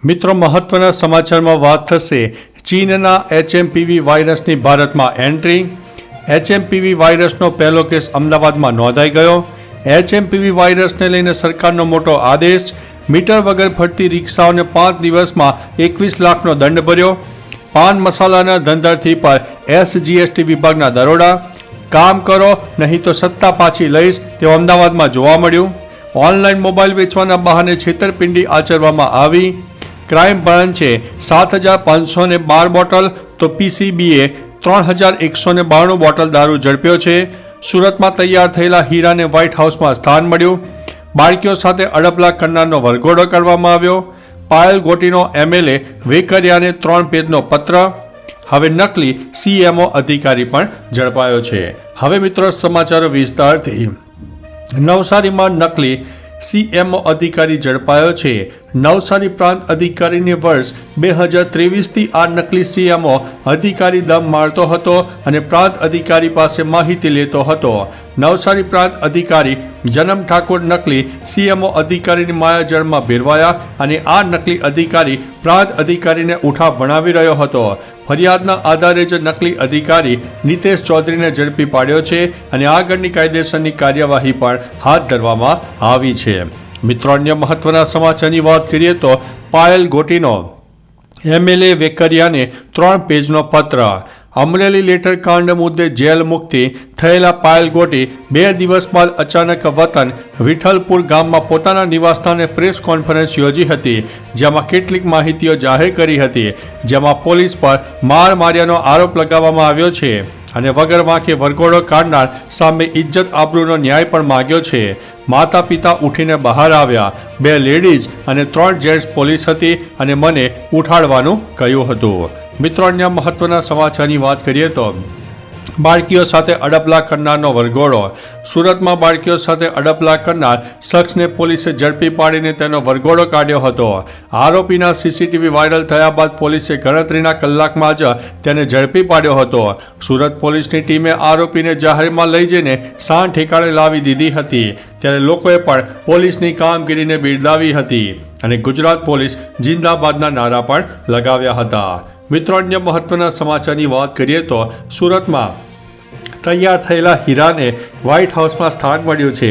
મિત્રો, મહત્વના સમાચારમાં વાત થશે ચીનના HMPV વાયરસની ભારતમાં એન્ટ્રી. HMPV વાયરસનો પહેલો કેસ અમદાવાદમાં નોંધાઈ ગયો. HMPV વાયરસને લઈને સરકારનો મોટો આદેશ. મીટર વગર ફરતી રિક્ષાઓને 5 દિવસમાં 21 લાખનો દંડ ભર્યો. પાન મસાલાના ધંધાર્થી પર SGST વિભાગના દરોડા. કામ કરો નહીં તો સત્તા પાછી લઈશ તેવું અમદાવાદમાં જોવા મળ્યું. ઓનલાઈન મોબાઈલ વેચવાના બહાને છેતરપિંડી આચરવામાં આવી. ક્રાઇમ બ્રાન્ચે 7,512 બોટલ તો PCBએ 3,192 બોટલ દારૂ ઝડપ્યો છે. સુરતમાં તૈયાર થયેલા હીરાને વ્હાઇટ હાઉસમાં સ્થાન મળ્યું. બાળકીઓ સાથે અડપલા કરનારનો વરઘોડો કરવામાં આવ્યો. પાયલ ગોટીનો MLA વેકરિયાને 3 પેજનો પત્ર. હવે નકલી CMO અધિકારી પણ ઝડપાયો છે. હવે મિત્રો સમાચારો વિસ્તારથી. નવસારીમાં નકલી CMO અધિકારી ઝડપાયો છે. નવસારી પ્રાંત અધિકારીને વર્ષ 2023થી આ નકલી CMO અધિકારી દમ મારતો હતો અને પ્રાંત અધિકારી પાસે માહિતી લેતો હતો. નવસારી પ્રાંત અધિકારી જનમ ઠાકોર નકલી CMO અધિકારીની માયાજાળમાં ભેરવાયા અને આ નકલી અધિકારી પ્રાંત અધિકારીને ઉઠા ભણાવી રહ્યો હતો. ફરિયાદના આધારે જ નકલી અધિકારી નિતેશ ચૌધરીને ઝડપી પાડ્યો છે અને આગળની કાયદેસરની કાર્યવાહી પણ હાથ ધરવામાં આવી છે. મિત્રો, અન્ય મહત્વના સમાચારની વાત કરીએ તો પાયલ ગોટીનો MLA વેકરિયાને 3 પેજનો પત્ર. અમરેલી લેટર કાંડ મુદ્દે જેલ મુક્તિ થયેલા પાયલ ગોટી 2 દિવસ બાદ અચાનક વતન વિઠ્ઠલપુર ગામમાં પોતાના નિવાસસ્થાને પ્રેસ કોન્ફરન્સ યોજી હતી, જેમાં કેટલીક માહિતીઓ જાહેર કરી હતી, જેમાં પોલીસ પર માર માર્યાનો આરોપ લગાવવામાં આવ્યો છે અને વગર વાંકે વરઘોડો કાઢનાર સામે ઇજ્જત આબરૂનો ન્યાય પણ માગ્યો છે. માતા પિતા ઉઠીને બહાર આવ્યા. 2 લેડીઝ અને 3 જેન્ટ્સ પોલીસ હતી અને મને ઉઠાડવાનું કહ્યું હતું. મિત્રો, અન્ય મહત્વના સમાચારની વાત કરીએ તો બાળકીઓ સાથે અડપલા કરનારનો વરઘોડો. સુરતમાં બાળકીઓ સાથે અડપલા કરનાર શખ્સને પોલીસે ઝડપી પાડીને તેનો વરઘોડો કાઢ્યો હતો. આરોપીના CCTV વાયરલ થયા બાદ પોલીસે ગણતરીના કલાકમાં જ તેને ઝડપી પાડ્યો હતો. સુરત પોલીસની ટીમે આરોપીને જાહેરમાં લઈ જઈને શાન ઠેકાણે લાવી દીધી હતી. ત્યારે લોકોએ પણ પોલીસની કામગીરીને બિરદાવી હતી અને ગુજરાત પોલીસ જિંદાબાદના નારા પણ લગાવ્યા હતા. મિત્રો, અન્ય મહત્વના સમાચારની વાત કરીએ તો સુરતમાં તૈયાર થયેલા હીરાને વ્હાઇટ હાઉસમાં સ્થાન મળ્યું છે.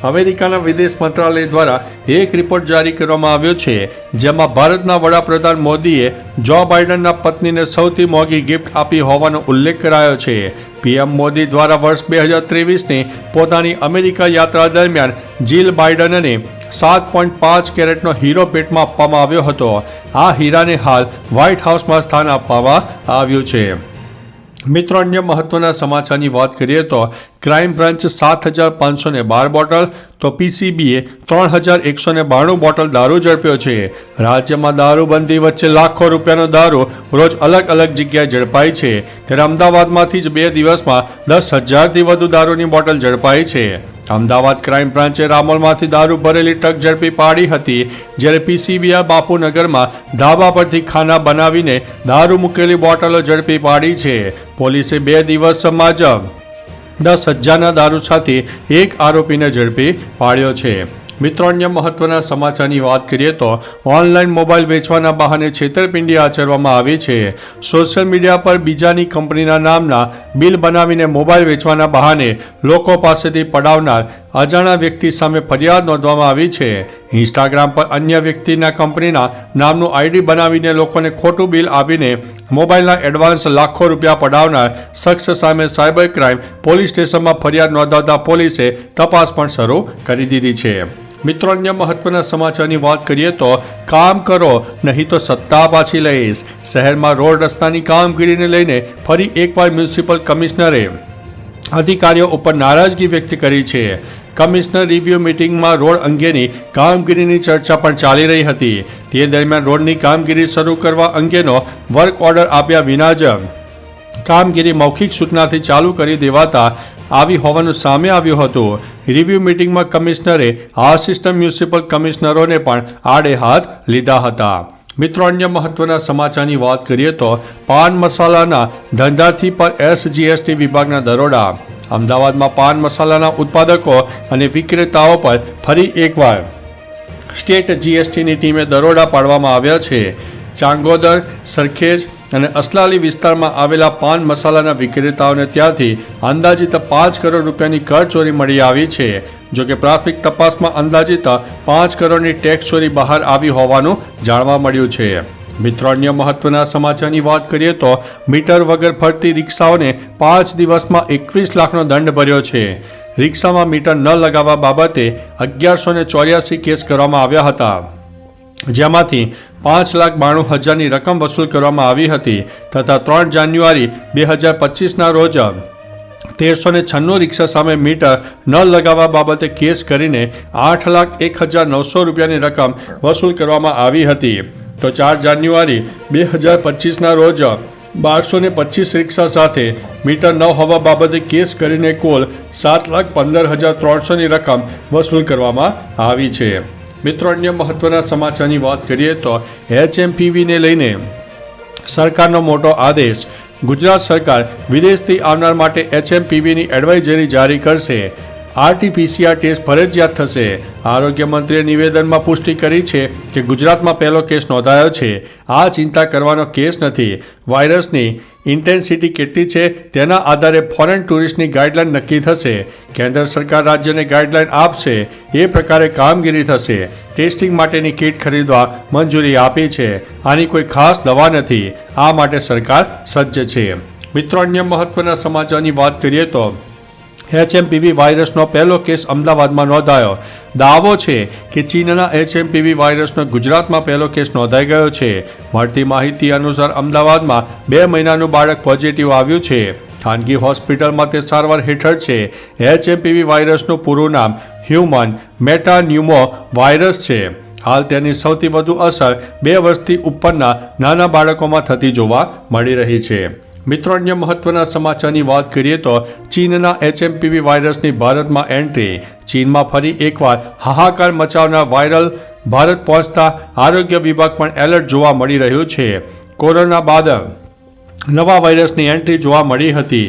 અમેરિકાના વિદેશ મંત્રાલય દ્વારા એક રિપોર્ટ જારી કરવામાં આવ્યો છે, જેમાં ભારતના વડાપ્રધાન મોદીએ જો બાઇડનના પત્નીને સૌથી મોંઘી ગિફ્ટ આપી હોવાનો ઉલ્લેખ કરાયો છે. PM મોદી દ્વારા વર્ષ 2023ની પોતાની અમેરિકા યાત્રા દરમિયાન જીલ બાઇડનને 7.5 કેરેટનો હીરો ભેટમાં આપવામાં આવ્યો હતો. આ હીરાને હાલ વ્હાઇટ હાઉસમાં સ્થાન આપવામાં આવ્યું છે. મિત્રો, અન્ય મહત્વના સમાચારની વાત કરીએ તો ક્રાઇમ બ્રાન્ચ 7,512 બોટલ તો PCBએ 3,192 બોટલ દારૂ ઝડપ્યો છે. રાજ્યમાં દારૂબંધી વચ્ચે લાખો રૂપિયાનો દારૂ રોજ અલગ અલગ જગ્યાએ ઝડપાય છે. ત્યારે અમદાવાદમાંથી જ 2 દિવસમાં 10,000થી વધુ દારૂની બોટલ ઝડપાઈ છે. અમદાવાદ ક્રાઇમ બ્રાન્ચે રામોલમાંથી દારૂ ભરેલી ટ્રક ઝડપી પાડી હતી, જ્યારે PCBએ બાપુનગરમાં ધાબા પરથી ખાના બનાવીને દારૂ મૂકેલી બોટલો ઝડપી પાડી છે. પોલીસે 2 દિવસમાં જ 10,000ના દારૂ સાથે એક આરોપીને ઝડપી પાડ્યો છે. મિત્રો, અન્ય મહત્વના સમાચારની વાત કરીએ તો ઓનલાઈન મોબાઈલ વેચવાના બહાને છેતરપિંડી આચરવામાં આવી છે. સોશિયલ મીડિયા પર બીજાની કંપનીના નામના બિલ બનાવીને મોબાઈલ વેચવાના બહાને લોકો પાસેથી પડાવનાર અજાણ્યા વ્યક્તિ સામે ફરિયાદ નોંધવામાં આવી છે. ઇન્સ્ટાગ્રામ પર અન્ય વ્યક્તિના કંપનીના નામનું ID બનાવીને લોકોને ખોટું બિલ આપીને મોબાઈલના એડવાન્સ લાખો રૂપિયા પડાવનાર શખ્સ સામે સાયબર ક્રાઇમ પોલીસ સ્ટેશનમાં ફરિયાદ નોંધાવતા પોલીસે તપાસ પણ શરૂ કરી દીધી છે. મિત્રો, અન્ય મહત્વના સમાચારની વાત કરીએ તો કામ કરો નહીં તો સત્તા પાછી લઈશ. શહેરમાં રોડ રસ્તાની કામગીરીને લઈને ફરી એકવાર મ્યુનિસિપલ કમિશનરે અધિકારીઓ ઉપર નારાજગી વ્યક્ત કરી છે. કમિશનર રિવ્યુ મિટિંગમાં રોડ અંગેની કામગીરીની ચર્ચા પણ ચાલી રહી હતી. તે દરમિયાન રોડની કામગીરી શરૂ કરવા અંગેનો વર્ક ઓર્ડર આપ્યા વિના જ કામગીરી મૌખિક સૂચનાથી ચાલુ કરી દેવાતા આવી હોવાનું સામે આવ્યું હતું. રિવ્યુ મિટિંગમાં કમિશનરે આસિસ્ટન્ટ મ્યુનિસિપલ કમિશનરોને પણ આડે હાથ લીધા હતા. મિત્રો, અન્ય મહત્વના સમાચારની વાત કરીએ તો પાન મસાલાના ધંધાર્થી પર SGST વિભાગના દરોડા. અમદાવાદમાં પાન મસાલાના ઉત્પાદકો અને વિક્રેતાઓ પર ફરી એકવાર સ્ટેટ જીએસટીની ટીમે દરોડા પાડવામાં આવ્યા છે. ચાંગોદર, સરખેજ અને અસલાલી વિસ્તારમાં આવેલા પાન મસાલાના વિક્રેતાઓને ત્યાંથી અંદાજિત 5 કરોડ રૂપિયાની કર ચોરી મળી આવી છે. જોકે પ્રાથમિક તપાસમાં અંદાજિત 5 કરોડની ટેક્સ ચોરી બહાર આવી હોવાનું જાણવા મળ્યું છે. મિત્રો, અન્ય મહત્વના સમાચારની વાત કરીએ તો મીટર વગર ફરતી રિક્ષાઓને 5 દિવસમાં 21 લાખનો દંડ ભર્યો છે. રિક્ષામાં મીટર ન લગાવવા બાબતે 1184 કેસ કરવામાં આવ્યા હતા, જેમાંથી 5,92,000ની રકમ વસૂલ કરવામાં આવી હતી તથા 3 જાન્યુઆરી 2025ના રોજ 1396 રિક્ષા સામે મીટર ન લગાવવા બાબતે કેસ કરીને 8,01,900 રૂપિયાની રકમ વસૂલ કરવામાં આવી હતી. તો 4 જાન્યુઆરી 2025ના રોજ 1225 રિક્ષા સાથે મીટર ન હોવા બાબતે કેસ કરીને કુલ 7,15,300ની રકમ વસૂલ કરવામાં આવી છે. મિત્રો, અન્ય મહત્વના સમાચારની વાત કરીએ તો HMPVને લઈને સરકારનો મોટો આદેશ. ગુજરાત સરકાર વિદેશથી આવનાર માટે HMPVની એડવાઇઝરી જારી કરશે. RT-PCR ટેસ્ટ ફરજિયાત થશે. આરોગ્ય મંત્રીએ નિવેદનમાં પુષ્ટિ કરી છે કે ગુજરાતમાં પહેલો કેસ નોંધાયો છે. આ ચિંતા કરવાનો કેસ નથી. વાયરસની ઇન્ટેન્સિટી કેટલી છે તેના આધારે ફોરેન ટુરિસ્ટની ગાઈડલાઇન નક્કી થશે. કેન્દ્ર સરકાર રાજ્યને ગાઈડલાઇન આપશે, એ પ્રકારે કામગીરી થશે. ટેસ્ટિંગ માટેની કીટ ખરીદવા મંજૂરી આપી છે. આની કોઈ ખાસ દવા નથી. આ માટે સરકાર સજ્જ છે. મિત્રો, અન્ય મહત્વના સમાચારની વાત કરીએ તો HMPV વાયરસનો પહેલો કેસ અમદાવાદમાં નોંધાયો. દાવો છે કે ચીનના HMPV વાયરસનો ગુજરાતમાં પહેલો કેસ નોંધાઈ ગયો છે. મળતી માહિતી અનુસાર અમદાવાદમાં 2 મહિનાનું બાળક પોઝિટિવ આવ્યું છે. ખાનગી હોસ્પિટલમાં તે સારવાર હેઠળ છે. HMPV વાયરસનું પૂરું નામ હ્યુમન મેટાન્યુમો વાયરસ છે. હાલ તેની સૌથી વધુ અસર 2 વર્ષથી ઉપરના નાના બાળકોમાં થતી જોવા મળી રહી છે. મિત્રો, અન્ય મહત્વના સમાચારની વાત કરીએ તો ચીનના HMPV વાયરસની ભારતમાં એન્ટ્રી. ચીનમાં ફરી એકવાર હાહાકાર મચાવનાર વાયરલ ભારત પહોંચતા આરોગ્ય વિભાગ પણ એલર્ટ જોવા મળી રહ્યું છે. કોરોના બાદ નવા વાયરસની એન્ટ્રી જોવા મળી હતી.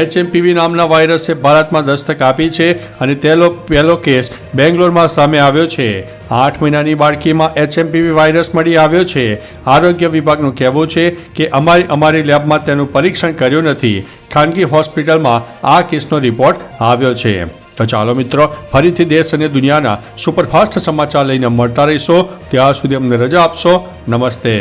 HMPV નામના વાયરસે ભારતમાં દસ્તક આપી છે અને તેનો પહેલો કેસ બેંગ્લોરમાં સામે આવ્યો છે. 8 મહિનાની બાળકીમાં HMPV વાયરસ મળી આવ્યો છે. આરોગ્ય વિભાગનું કહેવું છે કે અમારી લેબમાં તેનું પરીક્ષણ કર્યું નથી. ખાનગી હોસ્પિટલમાં આ કેસનો રિપોર્ટ આવ્યો છે. તો ચાલો મિત્રો, ફરીથી દેશ અને દુનિયાના સુપરફાસ્ટ સમાચાર લઈને મળતા રહીશો. ત્યાં સુધી અમને રજા આપશો. નમસ્તે.